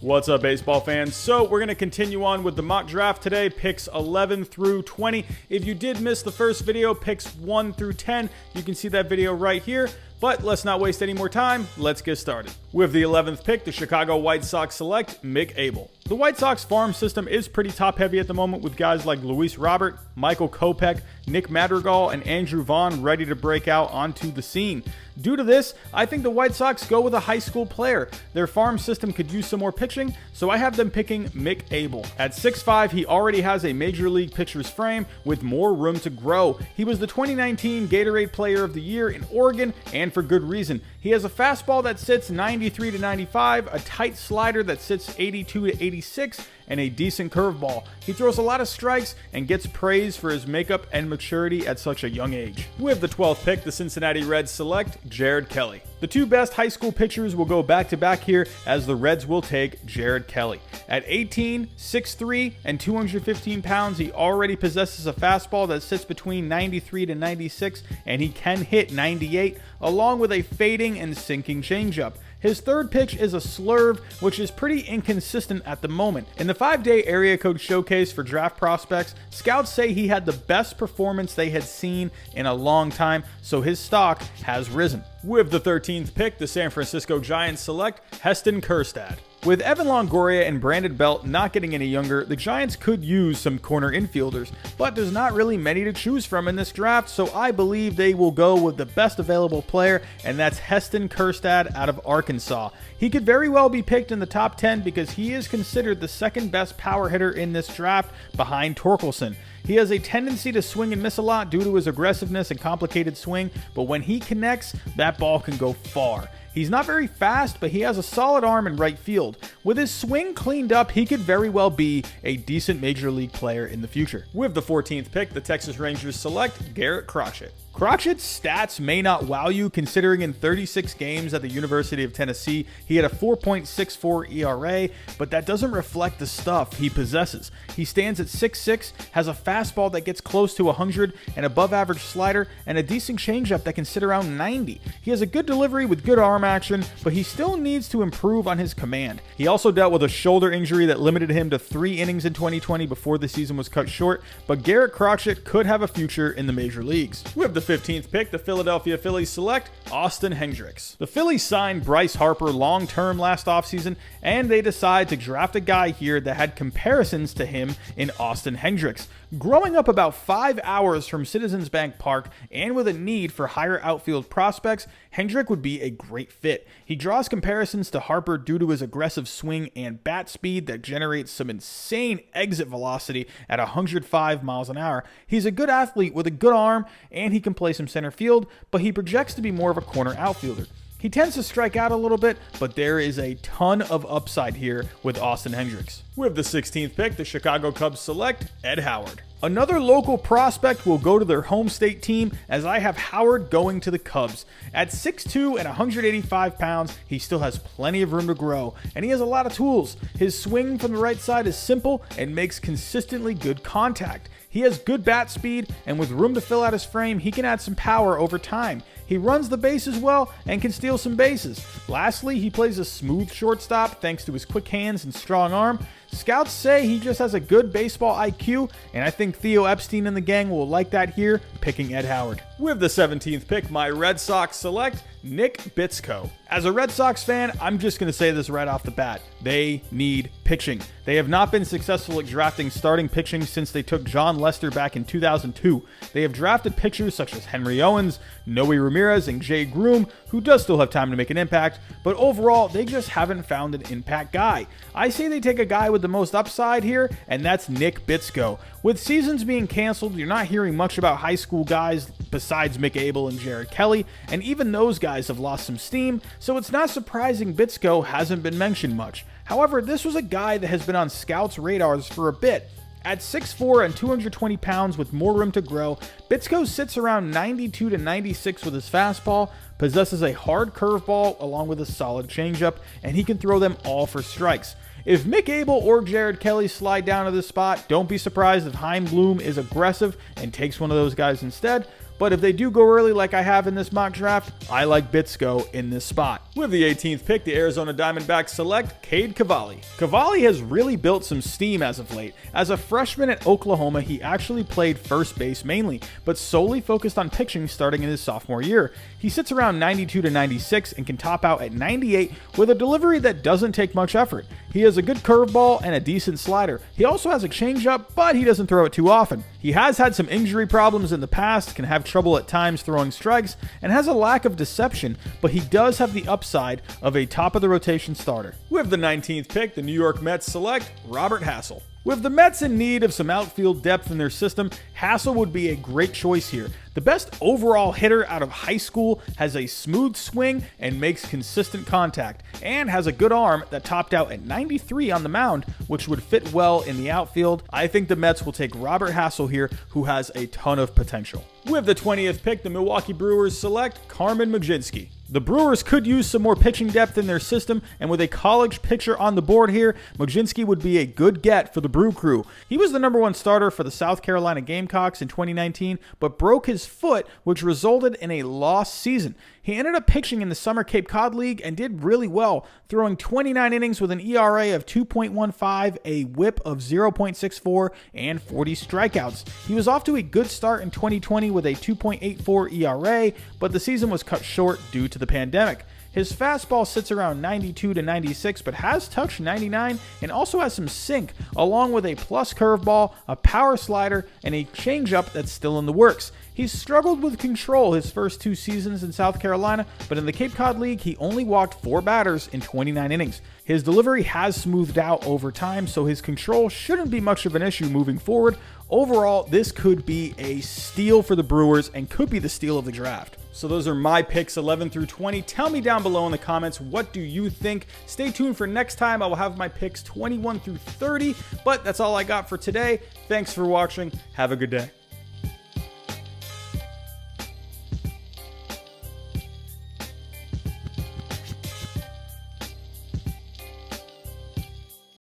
What's up, baseball fans? So we're going to continue on with the mock draft today, picks 11 through 20. If you did miss the first video, picks 1 through 10, you can see that video right here. But let's not waste any more time. Let's get started. With the 11th pick, the Chicago White Sox select Mick Abel. The White Sox farm system is pretty top-heavy at the moment, with guys like Luis Robert, Michael Kopech, Nick Madrigal, and Andrew Vaughn ready to break out onto the scene. Due to this, I think the White Sox go with a high school player. Their farm system could use some more pitching, so I have them picking Mick Abel. At 6'5", he already has a Major League pitcher's frame with more room to grow. He was the 2019 Gatorade Player of the Year in Oregon, and for good reason. He has a fastball that sits 93 to 95, a tight slider that sits 82 to 86, and a decent curveball. He throws a lot of strikes and gets praise for his makeup and maturity at such a young age. With the 12th pick, the Cincinnati Reds select Jared Kelly. The two best high school pitchers will go back-to-back here, as the Reds will take Jared Kelly. At 18, 6'3", and 215 pounds, he already possesses a fastball that sits between 93 to 96, and he can hit 98, along with a fading and sinking changeup. His third pitch is a slurve, which is pretty inconsistent at the moment. In the 5-day area code showcase for draft prospects, scouts say he had the best performance they had seen in a long time, so his stock has risen. With the 13th pick, the San Francisco Giants select Heston. With Evan Longoria and Brandon Belt not getting any younger, the Giants could use some corner infielders, but there's not really many to choose from in this draft, so I believe they will go with the best available player, and that's Heston out of Arkansas. He could very well be picked in the top 10 because he is considered the second best power hitter in this draft behind Torkelson. He has a tendency to swing and miss a lot due to his aggressiveness and complicated swing, but when he connects, that ball can go far. He's not very fast, but he has a solid arm in right field. With his swing cleaned up, he could very well be a decent major league player in the future. With the 14th pick, the Texas Rangers select Garrett Crochet. Crochet's stats may not wow you, considering in 36 games at the University of Tennessee, he had a 4.64 ERA, but that doesn't reflect the stuff he possesses. He stands at 6'6", has a fastball that gets close to 100, an above-average slider, and a decent changeup that can sit around 90. He has a good delivery with good arm action, but he still needs to improve on his command. He also dealt with a shoulder injury that limited him to 3 innings in 2020 before the season was cut short, but Garrett Crochet could have a future in the major leagues. With the 15th pick, the Philadelphia Phillies select Austin Hendricks. The Phillies signed Bryce Harper long-term last offseason, and they decide to draft a guy here that had comparisons to him in Austin Hendricks. Growing up about 5 hours from Citizens Bank Park and with a need for higher outfield prospects, Hendrick would be a great fit. He draws comparisons to Harper due to his aggressive swing and bat speed that generates some insane exit velocity at 105 miles an hour. He's a good athlete with a good arm, and he can play some center field, but he projects to be more of a corner outfielder. He tends to strike out a little bit, but there is a ton of upside here with Austin Hendricks. With the 16th pick, the Chicago Cubs select Ed Howard. Another local prospect will go to their home state team, as I have Howard going to the Cubs. At 6'2" and 185 pounds, he still has plenty of room to grow, and he has a lot of tools. His swing from the right side is simple and makes consistently good contact. He has good bat speed, and with room to fill out his frame, he can add some power over time. He runs the bases well and can steal some bases. Lastly, he plays a smooth shortstop thanks to his quick hands and strong arm. Scouts say he just has a good baseball IQ, and I think Theo Epstein and the gang will like that here, picking Ed Howard. With the 17th pick, my Red Sox select Nick Bitsko. As a Red Sox fan, I'm just going to say this right off the bat. They need pitching. They have not been successful at drafting starting pitching since they took John Lester back in 2002. They have drafted pitchers such as Henry Owens, Noe Ramirez, and Jay Groom, who does still have time to make an impact, but overall, they just haven't found an impact guy. I say they take a guy with the most upside here, and that's Nick Bitsko. With seasons being canceled, you're not hearing much about high school guys besides Mick Abel and Jared Kelly, and even those guys have lost some steam, so it's not surprising Bitsko hasn't been mentioned much. However, this was a guy that has been on scouts' radars for a bit. At 6'4" and 220 pounds with more room to grow, Bitsko sits around 92 to 96 with his fastball, possesses a hard curveball along with a solid changeup, and he can throw them all for strikes. If Mick Abel or Jared Kelly slide down to this spot, don't be surprised if Chaim Bloom is aggressive and takes one of those guys instead. but if they do go early like I have in this mock draft, I like Bitsko in this spot. With the 18th pick, the Arizona Diamondbacks select Kade Cavalli. Cavalli has really built some steam as of late. As a freshman at Oklahoma, he actually played first base mainly, but solely focused on pitching starting in his sophomore year. He sits around 92 to 96 and can top out at 98 with a delivery that doesn't take much effort. He has a good curveball and a decent slider. He also has a changeup, but he doesn't throw it too often. He has had some injury problems in the past, can have trouble at times throwing strikes, and has a lack of deception, but he does have the upside of a top-of-the-rotation starter. With the 19th pick, the New York Mets select Robert Hassel. With the Mets in need of some outfield depth in their system, Hassel would be a great choice here. The best overall hitter out of high school, has a smooth swing and makes consistent contact, and has a good arm that topped out at 93 on the mound, which would fit well in the outfield. I think the Mets will take Robert Hassel here, who has a ton of potential. With the 20th pick, the Milwaukee Brewers select Carmen Majewski. The Brewers could use some more pitching depth in their system, and with a college pitcher on the board here, Majewski would be a good get for the Brew Crew. He was the #1 starter for the South Carolina Gamecocks in 2019, but broke his foot, which resulted in a lost season. He ended up pitching in the Summer Cape Cod League and did really well, throwing 29 innings with an ERA of 2.15, a whip of 0.64, and 40 strikeouts. He was off to a good start in 2020 with a 2.84 ERA, but the season was cut short due to the pandemic. His fastball sits around 92 to 96, but has touched 99 and also has some sink, along with a plus curveball, a power slider, and a changeup that's still in the works. He's struggled with control his first 2 seasons in South Carolina, but in the Cape Cod League, he only walked 4 batters in 29 innings. His delivery has smoothed out over time, so his control shouldn't be much of an issue moving forward. Overall, this could be a steal for the Brewers and could be the steal of the draft. So those are my picks 11 through 20. Tell me down below in the comments, what do you think? Stay tuned for next time. I will have my picks 21 through 30, but that's all I got for today. Thanks for watching. Have a good day.